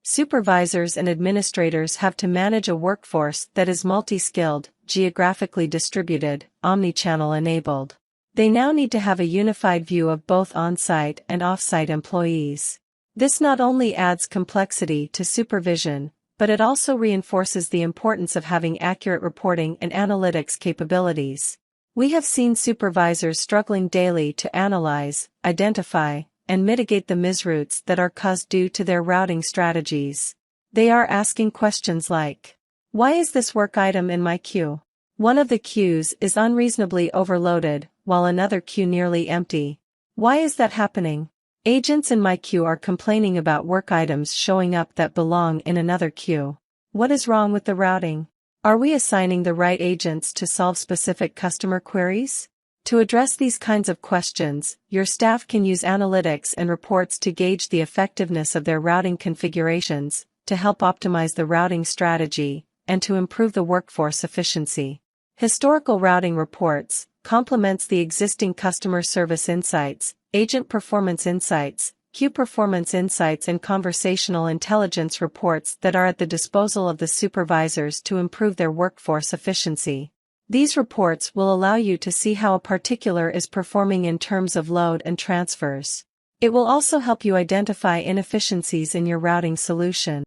Supervisors and administrators have to manage a workforce that is multi-skilled, geographically distributed, omni-channel enabled. They now need to have a unified view of both on-site and off-site employees. This not only adds complexity to supervision, but it also reinforces the importance of having accurate reporting and analytics capabilities. We have seen supervisors struggling daily to analyze, identify, and mitigate the misroutes that are caused due to their routing strategies. They are asking questions like, why is this work item in my queue? One of the queues is unreasonably overloaded, while another queue nearly empty. Why is that happening? Agents in my queue are complaining about work items showing up that belong in another queue. What is wrong with the routing? Are we assigning the right agents to solve specific customer queries? To address these kinds of questions, your staff can use analytics and reports to gauge the effectiveness of their routing configurations, to help optimize the routing strategy, and to improve the workforce efficiency. Historical routing reports complements the existing customer service insights, agent performance insights, queue performance insights and conversational intelligence reports that are at the disposal of the supervisors to improve their workforce efficiency. These reports will allow you to see how a particular is performing in terms of load and transfers. It will also help you identify inefficiencies in your routing solution.